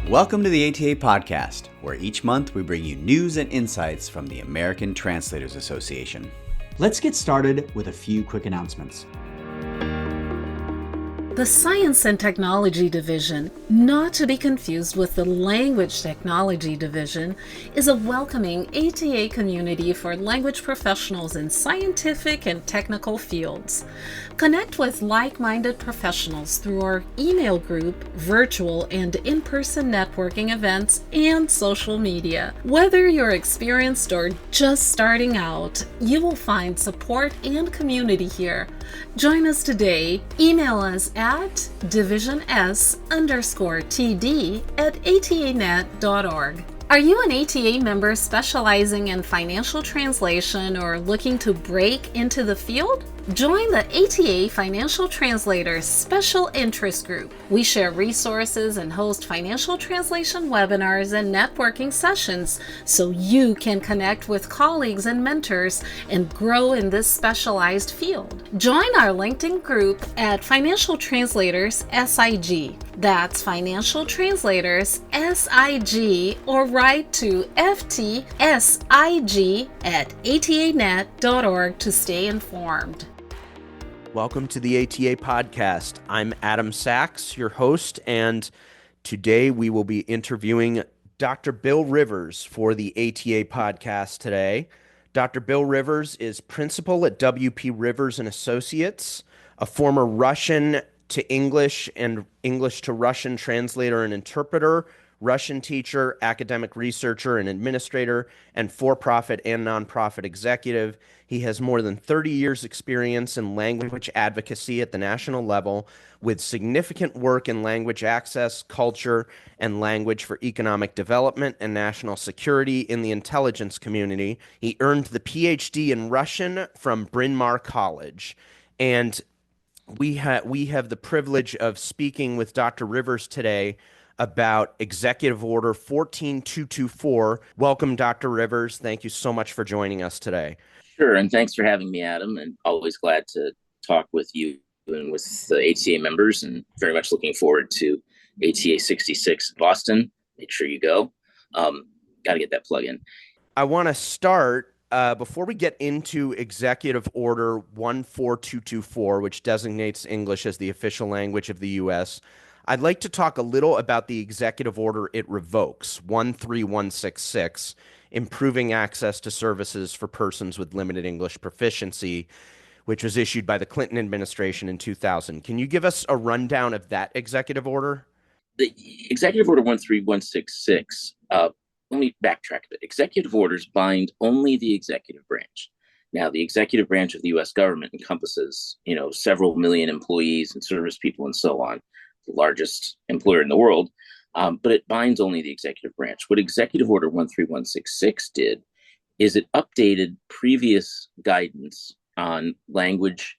Welcome to the ATA Podcast, where each month we bring you news and insights from the American Translators Association. Let's get started with a few quick announcements. The Science and Technology Division, not to be confused with the Language Technology Division, is a welcoming ATA community for language professionals in scientific and technical fields. Connect with like-minded professionals through our email group, virtual and in-person networking events, and social media. Whether you're experienced or just starting out, you will find support and community here. Join us today. Email us at divisionsc_td@atanet.org. Are you an ATA member specializing in financial translation or looking to break into the field? Join the ATA Financial Translators Special Interest Group. We share resources and host financial translation webinars and networking sessions so you can connect with colleagues and mentors and grow in this specialized field. Join our LinkedIn group at Financial Translators SIG. That's Financial Translators SIG, or write to ftsig@atanet.org to stay informed. Welcome to the ATA Podcast. I'm Adam Sachs, your host, and today we will be interviewing Dr. Bill Rivers for the ATA Podcast today. Dr. Bill Rivers is principal at WP Rivers and Associates, a former Russian to English and English to Russian translator and interpreter, Russian teacher, academic researcher and administrator, and for-profit and nonprofit executive. He has more than 30 years experience in language advocacy at the national level, with significant work in language access, culture, and language for economic development and national security in the intelligence community. He earned the PhD in Russian from Bryn Mawr College. And we have the privilege of speaking with Dr. Rivers today about Executive Order 14224. Welcome, Dr. Rivers. Thank you so much for joining us today. Sure, and thanks for having me, Adam, and always glad to talk with you and with the ATA members, and very much looking forward to ATA 66 Boston. Make sure you go. Got to get that plug in. I want to start, before we get into Executive Order 14224, which designates English as the official language of the U.S., I'd like to talk a little about the executive order it revokes, 13166, improving access to services for persons with limited English proficiency, which was issued by the Clinton administration in 2000. Can you give us a rundown of that executive order? The Executive Order 13166, let me backtrack a bit. Executive orders bind only the executive branch. Now, the executive branch of the U.S. government encompasses, several million employees and service people and so on, the largest employer in the world, but it binds only the executive branch. What Executive Order 13166 did is it updated previous guidance on language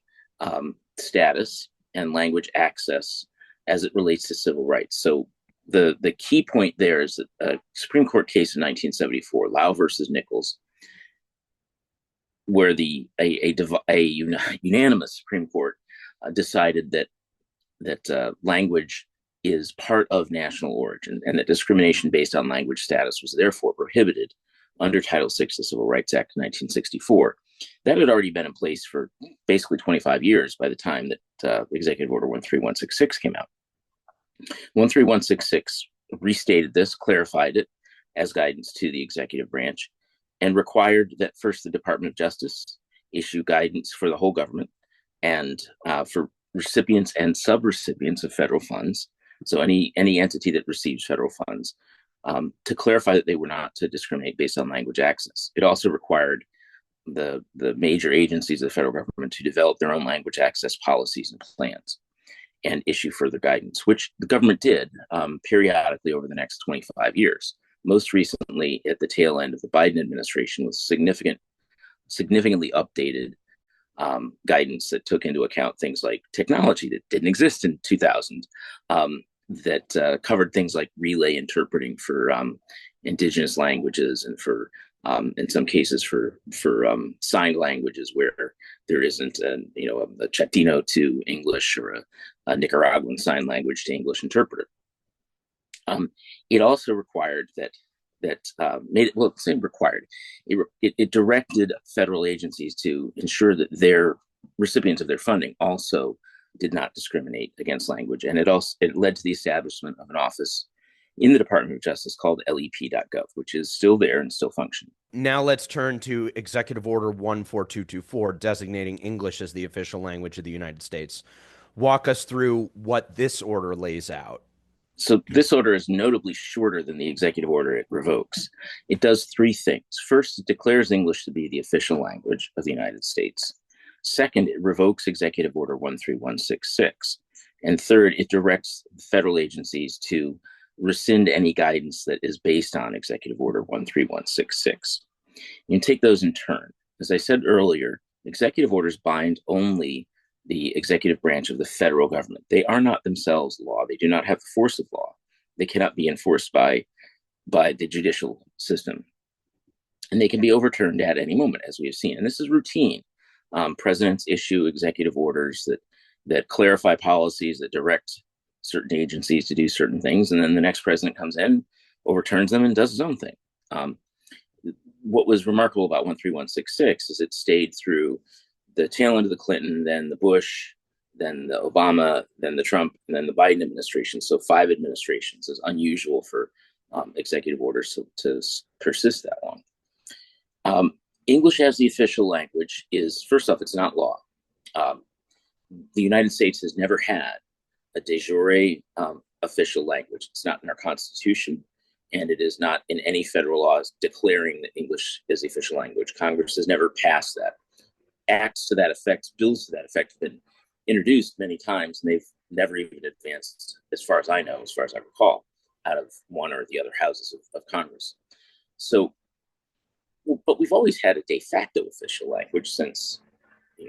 status and language access as it relates to civil rights. So the key point there is that a Supreme Court case in 1974, Lau versus Nichols, where a unanimous Supreme Court decided that language is part of national origin, and that discrimination based on language status was therefore prohibited under Title VI of the Civil Rights Act of 1964. That had already been in place for basically 25 years by the time that Executive Order 13166 came out. 13166 restated this, clarified it as guidance to the executive branch, and required that first the Department of Justice issue guidance for the whole government and for recipients and subrecipients of federal funds, so any entity that receives federal funds, to clarify that they were not to discriminate based on language access. It also required the major agencies of the federal government to develop their own language access policies and plans and issue further guidance, which the government did periodically over the next 25 years. Most recently, at the tail end of the Biden administration, with significantly updated guidance that took into account things like technology that didn't exist in 2000, that covered things like relay interpreting for indigenous languages and for, in some cases, for signed languages where there isn't a Chatino to English or a Nicaraguan sign language to English interpreter. It also required it directed federal agencies to ensure that their recipients of their funding also did not discriminate against language. And it led to the establishment of an office in the Department of Justice called LEP.gov, which is still there and still functioning. Now let's turn to Executive Order 14224, designating English as the official language of the United States. Walk us through what this order lays out. So this order is notably shorter than the executive order it revokes. It does three things. First, it declares English to be the official language of the United States. Second, it revokes Executive Order 13166. And third, it directs federal agencies to rescind any guidance that is based on Executive Order 13166. You can take those in turn. As I said earlier, executive orders bind only the executive branch of the federal government. They are not themselves law. They do not have the force of law. They cannot be enforced by the judicial system. And they can be overturned at any moment, as we have seen. And this is routine. Presidents issue executive orders that clarify policies, that direct certain agencies to do certain things. And then the next president comes in, overturns them, and does his own thing. What was remarkable about 13166 is it stayed through the tail end of the Clinton, then the Bush, then the Obama, then the Trump, and then the Biden administration. So 5 administrations is unusual for executive orders to persist that long. English as the official language is, first off, it's not law. The United States has never had a de jure official language. It's not in our Constitution, and it is not in any federal laws declaring that English is the official language. Congress has never passed that. Acts to that effect, bills to that effect have been introduced many times, and they've never even advanced, as far as I know, as far as I recall, out of one or the other houses of Congress. So, but we've always had a de facto official language since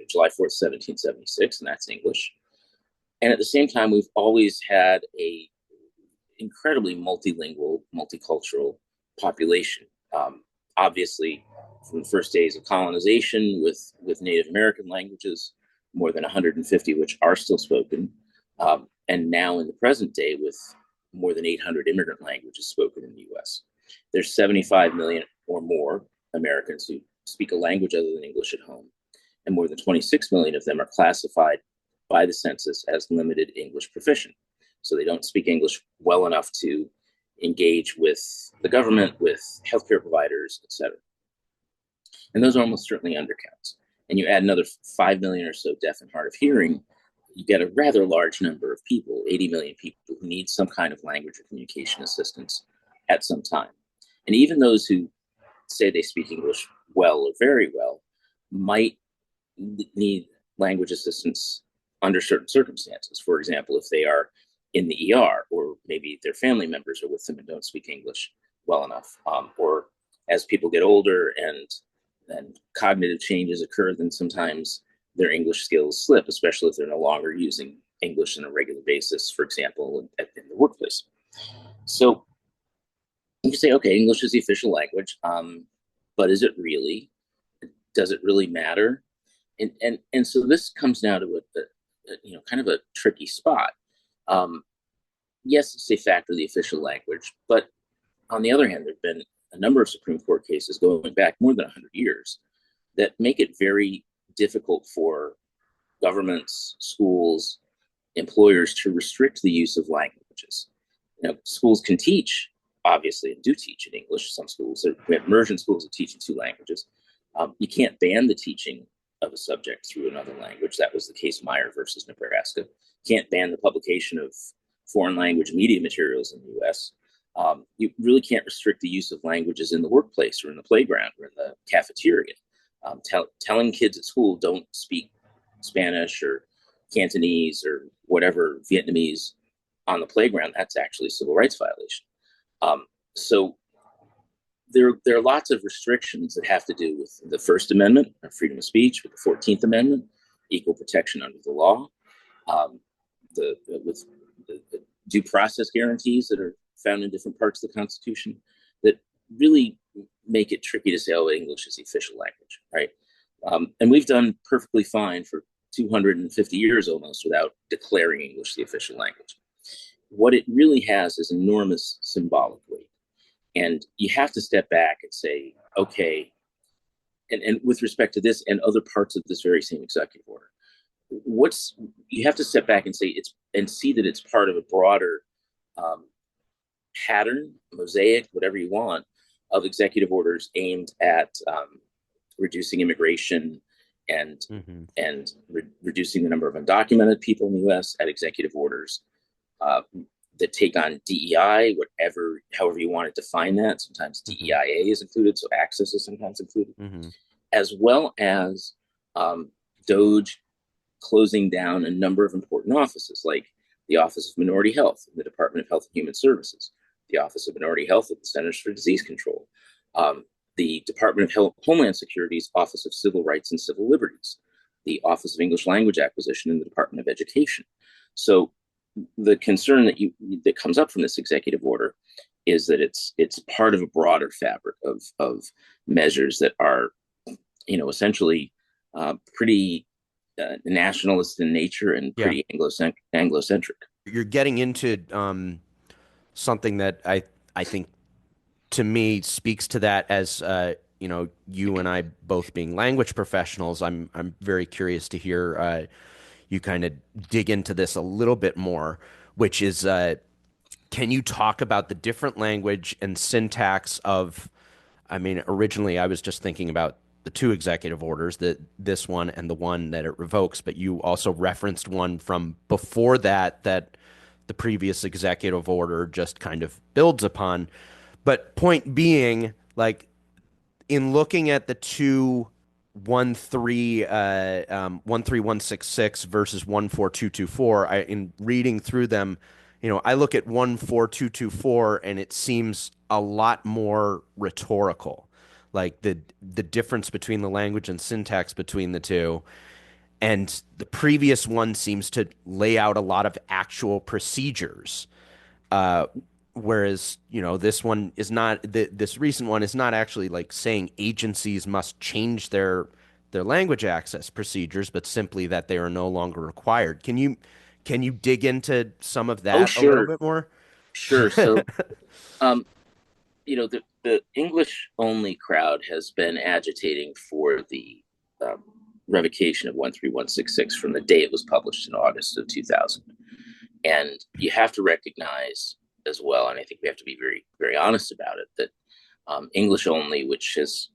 July 4th, 1776, and that's English. And at the same time, we've always had a incredibly multilingual, multicultural population. Obviously, from the first days of colonization with Native American languages, more than 150 which are still spoken, and now in the present day with more than 800 immigrant languages spoken in the U.S. There's 75 million or more Americans who speak a language other than English at home, and more than 26 million of them are classified by the census as limited English proficient. So they don't speak English well enough to engage with the government, with healthcare providers, etc. And those are almost certainly undercounts. And you add another 5 million or so deaf and hard of hearing, you get a rather large number of people, 80 million people who need some kind of language or communication assistance at some time. And even those who say they speak English well or very well might need language assistance under certain circumstances. For example, if they are in the ER, or maybe their family members are with them and don't speak English well enough, or as people get older and cognitive changes occur, then sometimes their English skills slip, especially if they're no longer using English on a regular basis, for example, in the workplace. So you say, okay, English is the official language, but is it really? Does it really matter? And so this comes down to a kind of a tricky spot. Yes, it's de facto the official language, but on the other hand, there have been a number of Supreme Court cases going back more than 100 years that make it very difficult for governments, schools, employers to restrict the use of languages. Schools can teach, obviously, and do teach in English. Some schools, we have immersion schools that teach in 2 languages. You can't ban the teaching of a subject through another language. That was the case Meyer versus Nebraska. Can't ban the publication of foreign language media materials in the U.S. You really can't restrict the use of languages in the workplace or in the playground or in the cafeteria. Telling kids at school don't speak Spanish or Cantonese or whatever Vietnamese on the playground, that's actually a civil rights violation. So there are lots of restrictions that have to do with the First Amendment, freedom of speech, with the 14th Amendment, equal protection under the law, with the due process guarantees that are found in different parts of the Constitution that really make it tricky to say, oh, English is the official language, right? And we've done perfectly fine for 250 years almost without declaring English the official language. what it really has is enormous symbolic weight. And you have to step back and say, okay, and with respect to this and other parts of this very same executive order, you have to step back and say see that it's part of a broader pattern, mosaic, whatever you want, of executive orders aimed at reducing immigration and reducing the number of undocumented people in the U.S., at executive orders that take on DEI, however you want to define that. Sometimes DEIA is included, so access is sometimes included, as well as DOGE closing down a number of important offices, like the Office of Minority Health in the Department of Health and Human Services, the Office of Minority Health at the Centers for Disease Control, the Department of Homeland Security's Office of Civil Rights and Civil Liberties, the Office of English Language Acquisition in the Department of Education. So the concern that comes up from this executive order is that it's part of a broader fabric of measures that are, essentially pretty nationalist in nature and pretty Anglo-centric. You're getting into something that I think, to me, speaks to that. As you and I both being language professionals, I'm very curious to hear you kind of dig into this a little bit more, which is, can you talk about the different language and syntax of, originally I was just thinking about the two executive orders, this one and the one that it revokes, but you also referenced one from before that the previous executive order just kind of builds upon. But point being, like, in looking at the two 13166 versus 14224, in reading through them, I look at 14224 and it seems a lot more rhetorical, like the difference between the language and syntax between the two. And the previous one seems to lay out a lot of actual procedures. Whereas, this one is not, this recent one is not actually like saying agencies must change their language access procedures, but simply that they are no longer required. Can you dig into some of that a little bit more? Sure. So, the English only crowd has been agitating for the revocation of 13166 from the day it was published in August of 2000. And you have to recognize as well, and I think we have to be very, very honest about it, that English only, which has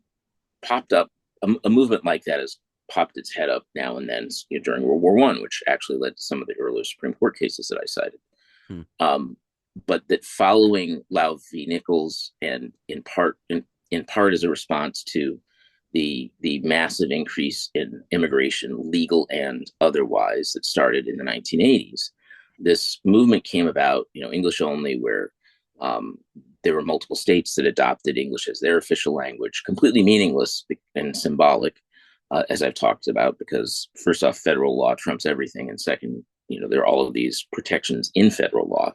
popped up, a movement like that has popped its head up now and then during World War I, which actually led to some of the earlier Supreme Court cases that I cited. But that following Lau v. Nichols, and in part as a response to the massive increase in immigration, legal and otherwise, that started in the 1980s, this movement came about, English only, where there were multiple states that adopted English as their official language, completely meaningless and symbolic, as I've talked about, because first off, federal law trumps everything. And second, there are all of these protections in federal law,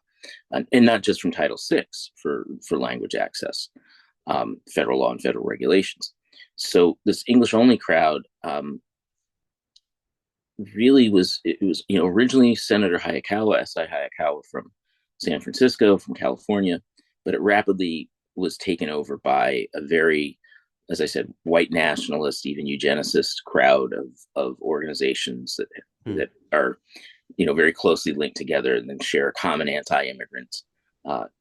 and not just from Title VI for language access, federal law and federal regulations. So this English only crowd really was originally Senator Hayakawa, S.I. Hayakawa from San Francisco, from California, but it rapidly was taken over by a very, as I said, white nationalist, even eugenicist crowd of organizations that are, very closely linked together and then share a common anti-immigrant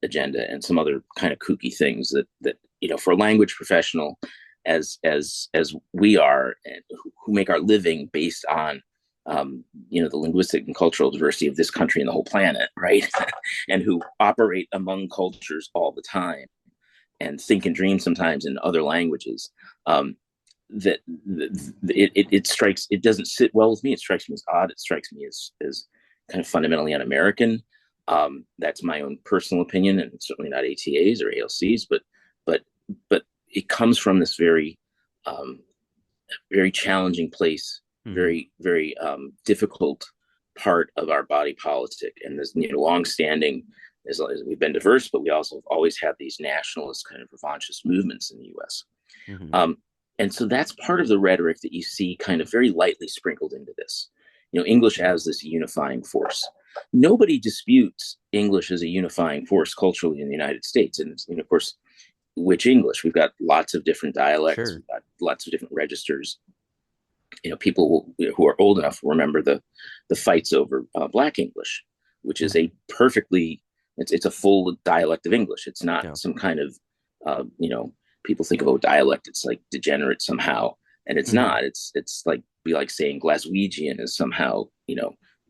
agenda and some other kind of kooky things that for a language professional as we are, and who make our living based on the linguistic and cultural diversity of this country and the whole planet, right? And who operate among cultures all the time and think and dream sometimes in other languages, it doesn't sit well with me. It strikes me as odd. It strikes me as kind of fundamentally un-American. That's my own personal opinion, and certainly not ATA's or ALC's, but it comes from this very, very challenging place, very, very difficult part of our body politic. And this, longstanding, as we've been diverse, but we also have always had these nationalist kind of revanchist movements in the U.S. And so that's part of the rhetoric that you see kind of very lightly sprinkled into this. English as this unifying force. Nobody disputes English is a unifying force culturally in the United States. And of course, which English? We've got lots of different dialects. Sure. We've got lots of different registers. People who are old enough will remember the fights over Black English, which is a perfectly, it's a full dialect of English. It's not some kind of, people think of dialect, it's like degenerate somehow, and it's not. It's like saying Glaswegian is somehow,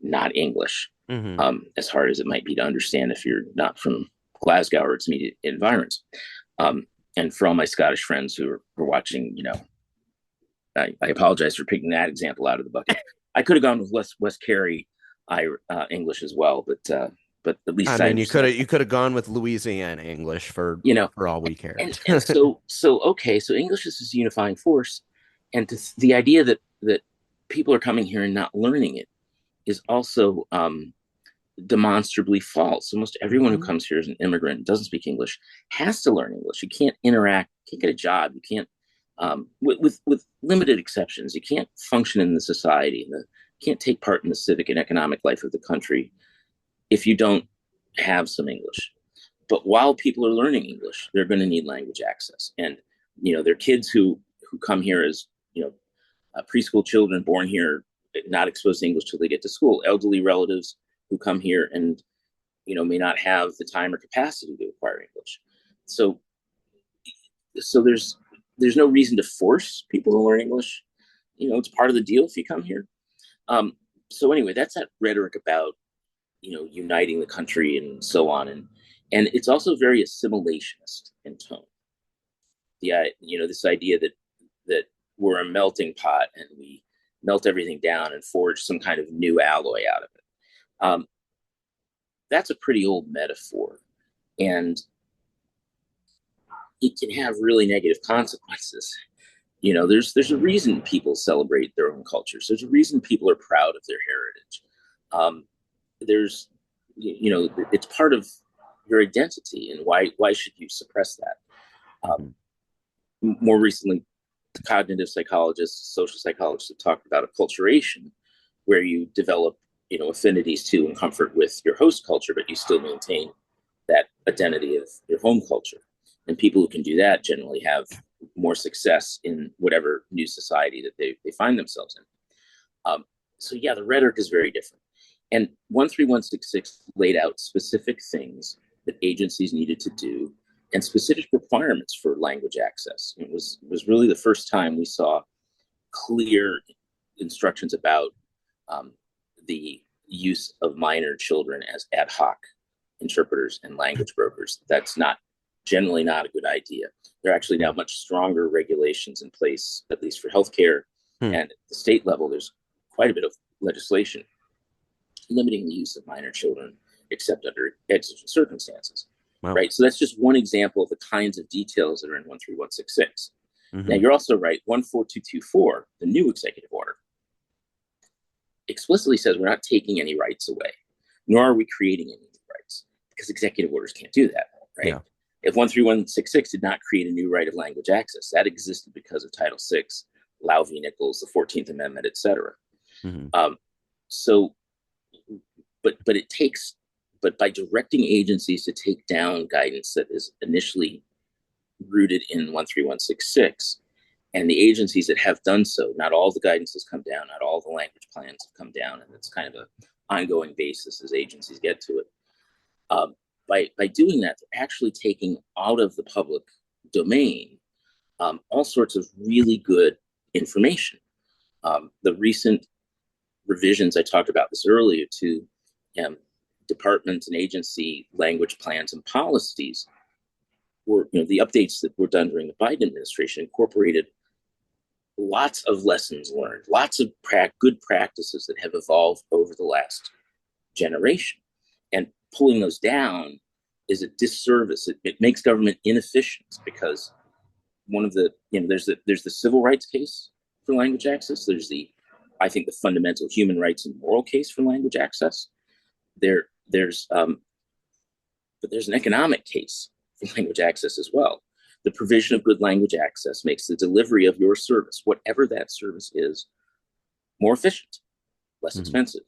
not English. As hard as it might be to understand if you're not from Glasgow or its immediate environs. And for all my Scottish friends who are watching, I apologize for picking that example out of the bucket. I could have gone with West Kerry English as well, but at least you could have gone with Louisiana English for all we care. And so English is this unifying force, and the idea that people are coming here and not learning it is also demonstrably false. Almost everyone who comes here as an immigrant and doesn't speak English has to learn English. You can't interact, can't get a job, you can't, with limited exceptions, you can't function in the society, and can't take part in the civic and economic life of the country if you don't have some English. But while people are learning English, they're going to need language access. And, there are kids who come here as, preschool children born here, not exposed to English till they get to school, elderly relatives who come here and, may not have the time or capacity to acquire English. So there's no reason to force people to learn English. It's part of the deal if you come here. So anyway, that's that rhetoric about, uniting the country and so on. And it's also very assimilationist in tone. This idea that we're a melting pot and we melt everything down and forge some kind of new alloy out of it. That's a pretty old metaphor, and it can have really negative consequences. There's a reason people celebrate their own cultures. There's a reason people are proud of their heritage. It's part of your identity, and why should you suppress that? More recently, cognitive psychologists, social psychologists have talked about acculturation, where you develop, affinities to and comfort with your host culture, but you still maintain that identity of your home culture. And people who can do that generally have more success in whatever new society that they find themselves in. The rhetoric is very different. And 13166 laid out specific things that agencies needed to do and specific requirements for language access. It was really the first time we saw clear instructions about the use of minor children as ad hoc interpreters and language brokers. That's generally not a good idea. There are actually now much stronger regulations in place, at least for healthcare. And at the state level, there's quite a bit of legislation limiting the use of minor children, except under exigent circumstances. Wow. Right. So that's just one example of the kinds of details that are in 13166. Now, you're also right. 14224, the new executive order, explicitly says we're not taking any rights away, nor are we creating any new rights, because executive orders can't do that. Right. Yeah. If 13166 did not create a new right of language access, that existed because of Title VI, Lau v. Nichols, the 14th Amendment, et cetera. But by directing agencies to take down guidance that is initially rooted in 13166, and the agencies that have done so, not all the guidance has come down, not all the language plans have come down, and it's kind of an ongoing basis as agencies get to it. By doing that, they're actually taking out of the public domain all sorts of really good information. The recent revisions, I talked about this earlier, to department and agency language plans and policies were, the updates that were done during the Biden administration incorporated lots of lessons learned, lots of good practices that have evolved over the last generation. And pulling those down is a disservice. It makes government inefficient, because one of the, there's the civil rights case for language access. There's I think the fundamental human rights and moral case for language access. But there's an economic case for language access as well. The provision of good language access makes the delivery of your service, whatever that service is, more efficient, less expensive.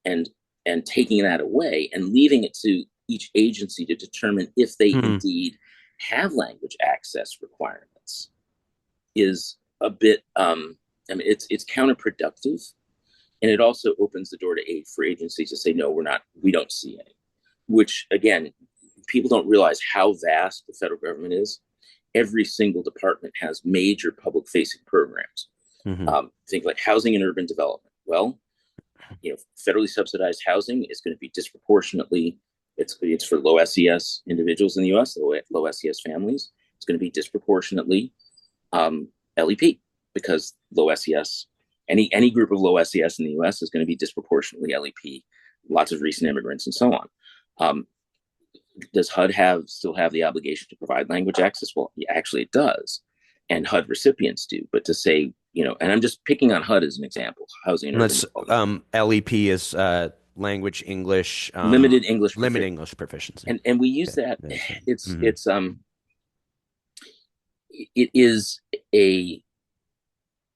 And and taking that away and leaving it to each agency to determine if they indeed have language access requirements is a bit, it's counterproductive. And it also opens the door for agencies to say, no, we don't see any, which again, people don't realize how vast the federal government is. Every single department has major public facing programs. Think like housing and urban development. Well, federally subsidized housing is going to be disproportionately, it's for low SES individuals in the US, low SES families. It's going to be disproportionately LEP, because low SES, any group of low SES in the US is going to be disproportionately LEP, lots of recent immigrants and so on. Does HUD still have the obligation to provide language access? Well, actually it does. And HUD recipients do. But to say, and I'm just picking on HUD as an example, housing and urban LEP is language English, limited English proficiency. And we use that. It is a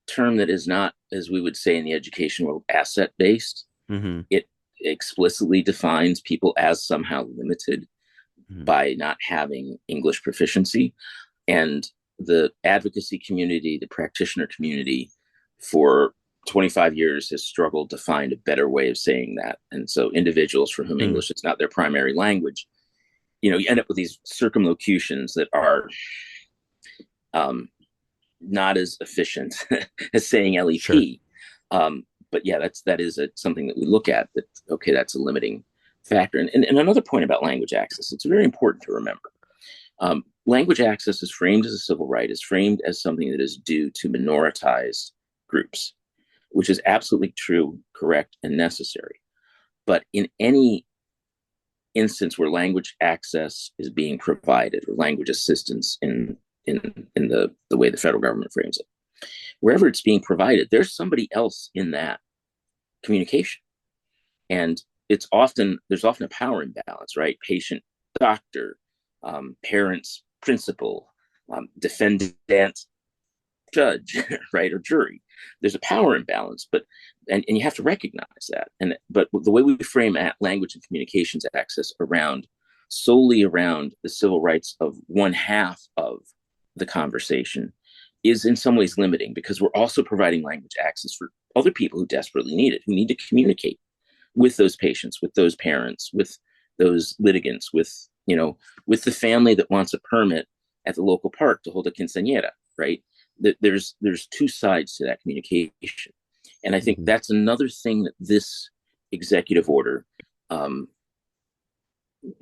term that is not, as we would say in the education world, asset based. It explicitly defines people as somehow limited by not having English proficiency. And the advocacy community, the practitioner community, for 25 years has struggled to find a better way of saying that. And so individuals for whom English is not their primary language, you end up with these circumlocutions that are not as efficient as saying LEP. Sure. But yeah, that is something that we look at, that, okay, that's a limiting factor. And another point about language access, it's very important to remember. Language access is framed as a civil right, is framed as something that is due to minoritized groups, which is absolutely true, correct, and necessary. But in any instance where language access is being provided, or language assistance in the way the federal government frames it, wherever it's being provided, there's somebody else in that communication. And there's often a power imbalance, right? Patient, doctor, parents, principal, defendant, judge, right, or jury. There's a power imbalance, but and you have to recognize that. But the way we frame language and communications access solely around the civil rights of one half of the conversation is in some ways limiting, because we're also providing language access for other people who desperately need it, who need to communicate with those patients, with those parents, with those litigants, with the family that wants a permit at the local park to hold a quinceañera, right? There's two sides to that communication. And I think that's another thing that this executive order,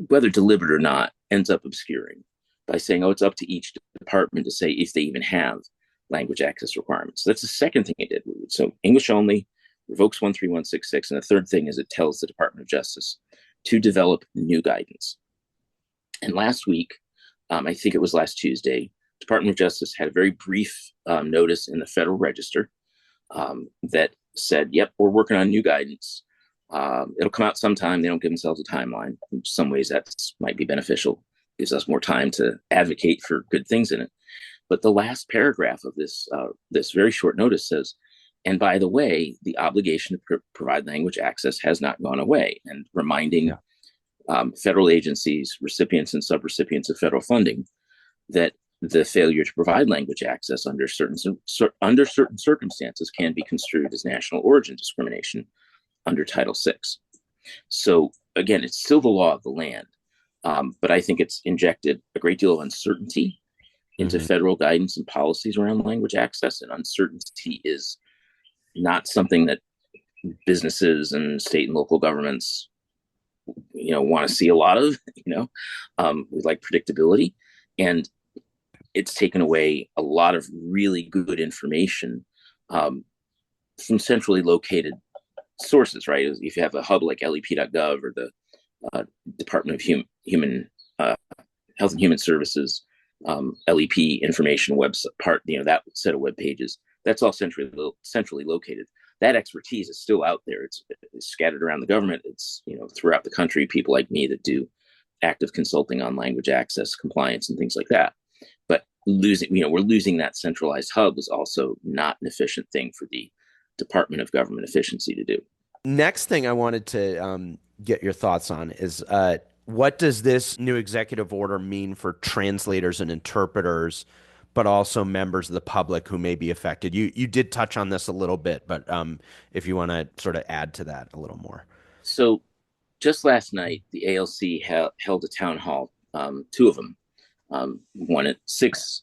whether deliberate or not, ends up obscuring by saying, it's up to each department to say if they even have language access requirements. So that's the second thing it did. So English only, revokes 13166. And the third thing is it tells the Department of Justice to develop new guidance. And last week, I think it was last Tuesday, Department of Justice had a very brief notice in the Federal Register that said, yep, we're working on new guidance. It'll come out sometime. They don't give themselves a timeline. In some ways, that might be beneficial. Gives us more time to advocate for good things in it. But the last paragraph of this very short notice says, and by the way, the obligation to provide language access has not gone away, and reminding federal agencies, recipients and subrecipients of federal funding, that the failure to provide language access under certain circumstances can be construed as national origin discrimination under Title VI. So again, it's still the law of the land, but I think it's injected a great deal of uncertainty into federal guidance and policies around language access, and uncertainty is not something that businesses and state and local governments, want to see a lot of. We like predictability, and it's taken away a lot of really good information from centrally located sources, right? If you have a hub like lep.gov or the Department of Human Health and Human Services LEP information website part, that set of web pages, that's all centrally located. That expertise is still out there. It's scattered around the government. It's throughout the country. People like me that do active consulting on language access, compliance, and things like that. But we're losing that centralized hub is also not an efficient thing for the Department of Government Efficiency to do. Next thing I wanted to get your thoughts on is what does this new executive order mean for translators and interpreters, but also members of the public who may be affected? You did touch on this a little bit, but if you want to sort of add to that a little more. So just last night, the ALC held a town hall, two of them, one at 6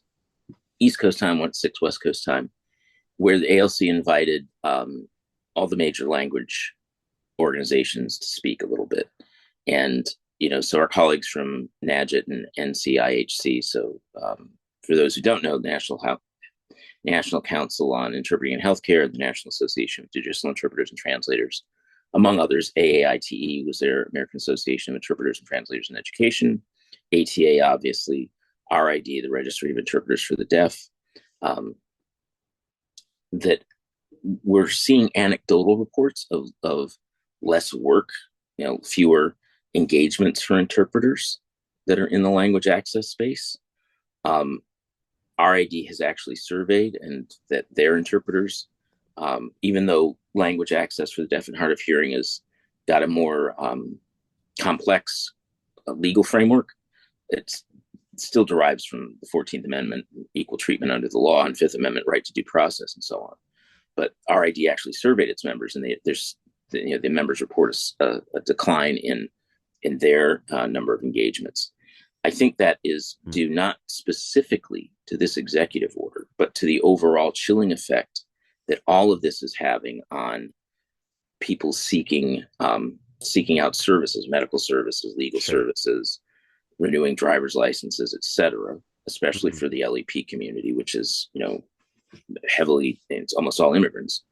East Coast time, one at 6 West Coast time, where the ALC invited all the major language organizations to speak a little bit. And, so our colleagues from NAGIT and NCIHC, so for those who don't know, the National Council on Interpreting in Healthcare, the National Association of Digital Interpreters and Translators, among others. AAITE was their American Association of Interpreters and Translators in Education. ATA, obviously. RID, the Registry of Interpreters for the Deaf. That we're seeing anecdotal reports of less work, fewer engagements for interpreters that are in the language access space. RID has actually surveyed and that their interpreters, even though language access for the deaf and hard of hearing has got a more complex legal framework, it still derives from the 14th Amendment, equal treatment under the law, and 5th Amendment right to due process, and so on. But RID actually surveyed its members, and the members report a decline in their number of engagements. I think that is due not specifically to this executive order, but to the overall chilling effect that all of this is having on people seeking out services, medical services, legal services, renewing driver's licenses, et cetera, especially for the LEP community, which is, heavily, it's almost all immigrants.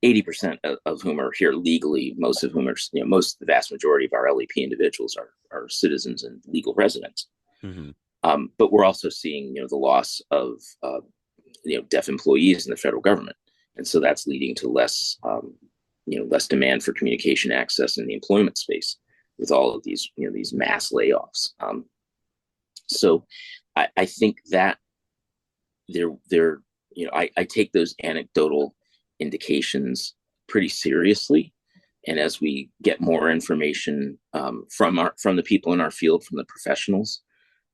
80% of whom are here legally, most of whom are, the vast majority of our LEP individuals are citizens and legal residents. But we're also seeing, the loss of, deaf employees in the federal government. And so that's leading to less demand for communication access in the employment space with all of these, these mass layoffs. So I think that I take those anecdotal indications pretty seriously. And as we get more information from the people in our field, from the professionals,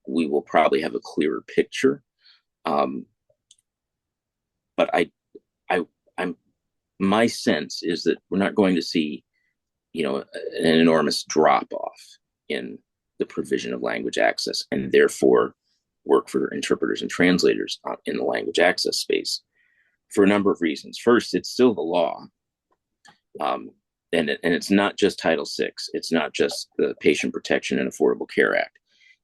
we will probably have a clearer picture. But my sense is that we're not going to see, an enormous drop off in the provision of language access, and therefore work for interpreters and translators in the language access space for a number of reasons. First, it's still the law. And it's not just Title VI. It's not just the Patient Protection and Affordable Care Act.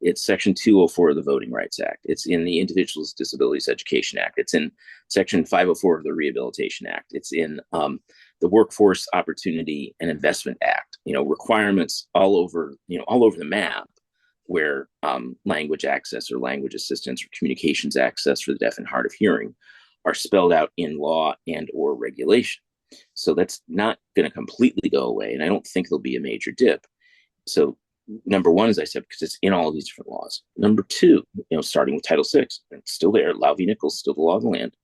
It's Section 204 of the Voting Rights Act. It's in the Individuals with Disabilities Education Act. It's in Section 504 of the Rehabilitation Act. It's in the Workforce Opportunity and Investment Act. Requirements all over the map where language access or language assistance or communications access for the deaf and hard of hearing are spelled out in law and or regulation. So that's not going to completely go away. And I don't think there'll be a major dip. So number one, as I said, because it's in all of these different laws. Number two, starting with Title VI, it's still there. Lau v. Nichols, still the law of the land.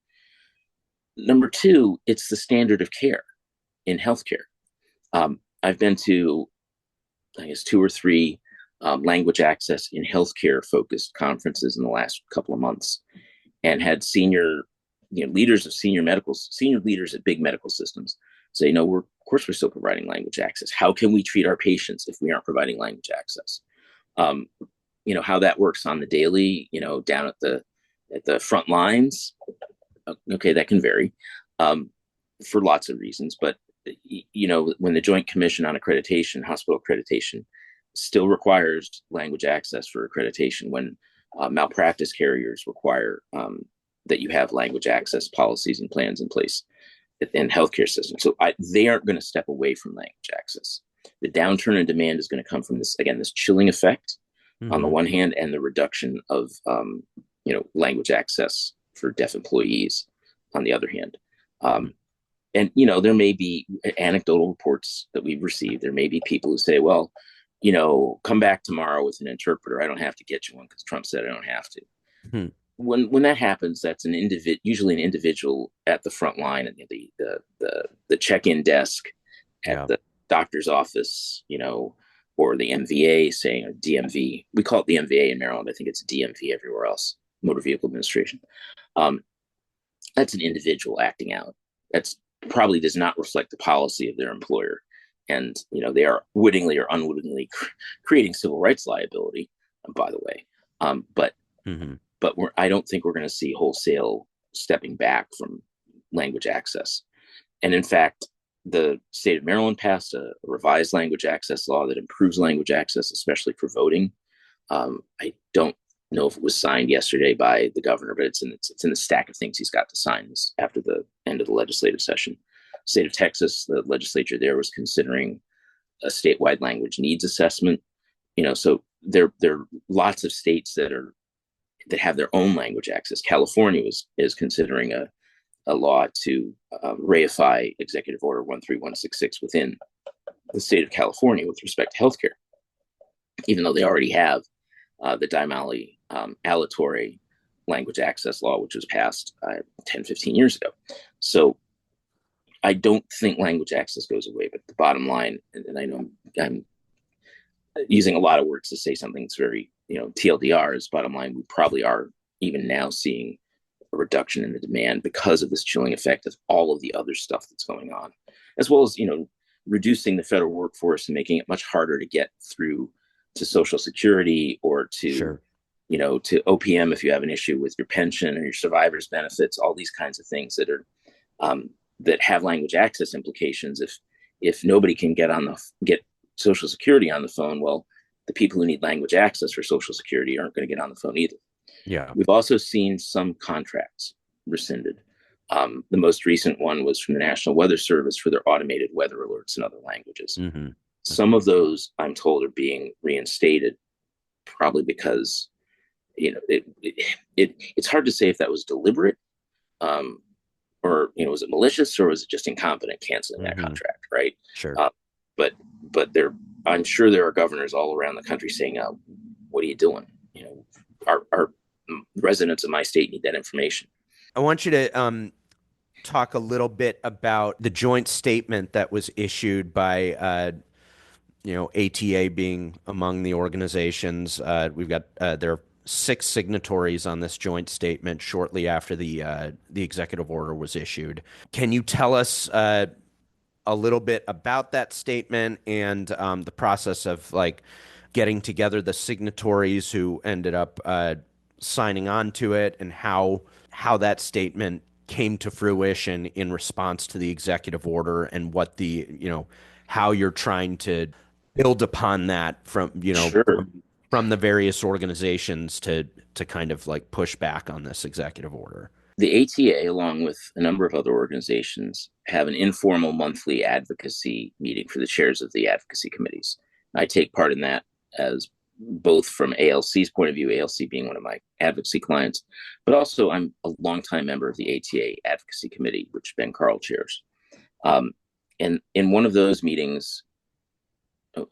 Number two, it's the standard of care in healthcare. I've been to, I guess, 2 or 3 language access in healthcare focused conferences in the last couple of months, and had senior leaders at big medical systems say, of course we're still providing language access. How can we treat our patients if we aren't providing language access? How that works on the daily, down at the front lines. Okay, that can vary for lots of reasons. But, when the Joint Commission on Accreditation, hospital accreditation, still requires language access for accreditation, when malpractice carriers require that you have language access policies and plans in place in healthcare systems. So they aren't going to step away from language access. The downturn in demand is going to come from this chilling effect on the one hand, and the reduction of language access for deaf employees on the other hand. And there may be anecdotal reports that we've received. There may be people who say, well, come back tomorrow with an interpreter. I don't have to get you one because Trump said I don't have to. when that happens, that's usually an individual at the front line, and the check-in desk at the doctor's office, or the MVA saying, or DMV. We call it the MVA in Maryland. I think it's DMV everywhere else, Motor Vehicle Administration. That's an individual acting out. That's probably does not reflect the policy of their employer. And, they are wittingly or unwittingly creating civil rights liability, by the way. But I don't think we're going to see wholesale stepping back from language access. And in fact, the state of Maryland passed a revised language access law that improves language access, especially for voting. I don't know if it was signed yesterday by the governor, but it's in the stack of things he's got to sign after the end of the legislative session. State of Texas, the legislature there was considering a statewide language needs assessment. So there are lots of states that have their own language access. California is considering a law to reify Executive Order 13166 within the state of California with respect to healthcare, even though they already have the Daimali aleatory language access law, which was passed 10, 15 years ago. So I don't think language access goes away, but the bottom line, and I know I'm using a lot of words to say something that's very, TLDR is bottom line. We probably are even now seeing a reduction in the demand because of this chilling effect of all of the other stuff that's going on, as well as, reducing the federal workforce and making it much harder to get through to Social Security or to, to OPM if you have an issue with your pension or your survivor's benefits, all these kinds of things that are, that have language access implications. If nobody can get Social Security on the phone, well, the people who need language access for Social Security aren't going to get on the phone either. Yeah. We've also seen some contracts rescinded. The most recent one was from the National Weather Service for their automated weather alerts in other languages. Mm-hmm. Some of those, I'm told, are being reinstated, probably because, it's hard to say if that was deliberate, or, was it malicious, or was it just incompetent canceling that contract, right? Sure. But I'm sure there are governors all around the country saying, what are you doing? Our residents of my state need that information. I want you to talk a little bit about the joint statement that was issued by, ATA being among the organizations. We've got there are 6 signatories on this joint statement shortly after the executive order was issued. Can you tell us a little bit about that statement and the process of getting together the signatories who ended up signing on to it, and how that statement came to fruition in response to the executive order, and what how you're trying to build upon that from the various organizations to kind of push back on this executive order. The ATA, along with a number of other organizations, have an informal monthly advocacy meeting for the chairs of the advocacy committees. I take part in that as both from ALC's point of view, ALC being one of my advocacy clients, but also I'm a longtime member of the ATA advocacy committee, which Ben Carl chairs. And in one of those meetings,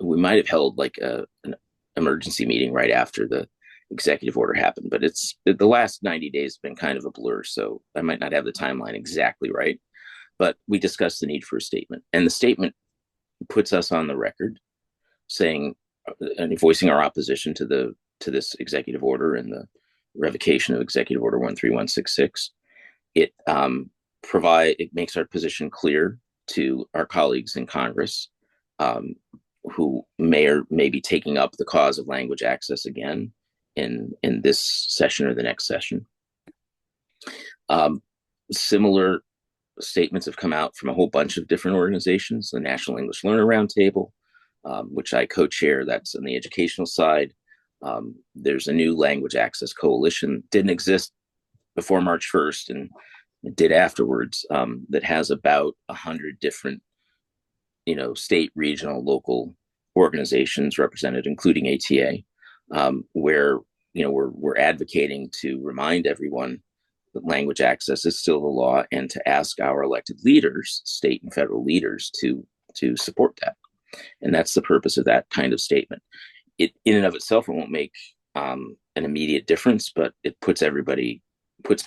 we might have held an emergency meeting right after the executive order happened, but the last 90 days have been kind of a blur, so I might not have the timeline exactly right. But we discussed the need for a statement, and the statement puts us on the record saying and voicing our opposition to this executive order and the revocation of Executive Order 13166. It makes our position clear to our colleagues in Congress, who may be taking up the cause of language access again in this session or the next session. Similar statements have come out from a whole bunch of different organizations. The National English Learner Roundtable, which I co-chair, that's on the educational side. There's a new language access coalition, didn't exist before March 1st and it did afterwards, that has about 100 different, state, regional, local organizations represented, including ATA, where, we're advocating to remind everyone that language access is still the law, and to ask our elected leaders, state and federal leaders, to support that. And that's the purpose of that kind of statement. It, in and of itself, it won't make an immediate difference, but it puts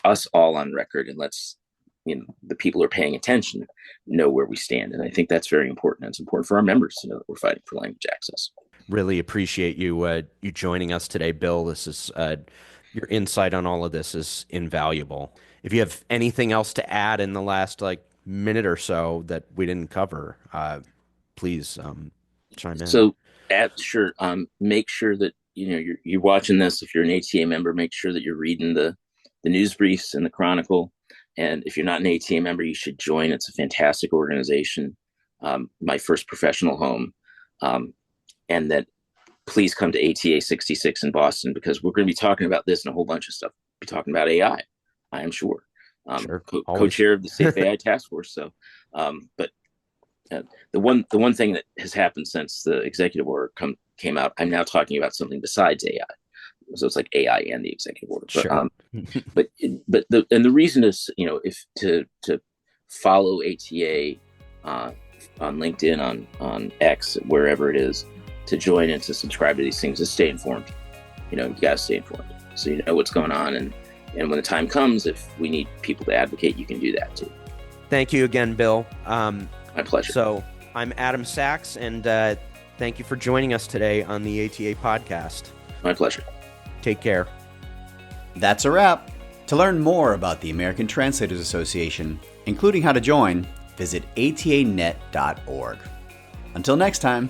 us all on record and lets the people who are paying attention know where we stand. And I think that's very important. It's important for our members to know that we're fighting for language access. Really appreciate you joining us today, Bill. This is your insight on all of this is invaluable. If you have anything else to add in the last minute or so that we didn't cover, please chime in. So, sure. Make sure that you're watching this. If you're an ATA member, make sure that you're reading the news briefs and the Chronicle. And if you're not an ATA member, you should join. It's a fantastic organization. My first professional home. And that please come to ATA 66 in Boston, because we're going to be talking about this and a whole bunch of stuff. We'll be talking about AI, I am sure. Sure, co-chair of the Safe AI Task Force. So, but the one thing that has happened since the executive order came out, I'm now talking about something besides AI. So it's like AI and the executive order. But, sure. but the reason is, if to follow ATA on LinkedIn, on X, wherever it is, to join and to subscribe to these things, is stay informed. You got to stay informed, so you know what's going on, and when the time comes, if we need people to advocate, you can do that too. Thank you again, Bill. My pleasure. So I'm Adam Sachs, and thank you for joining us today on the ATA podcast. My pleasure. Take care. That's a wrap. To learn more about the American Translators Association, including how to join, visit atanet.org. Until next time.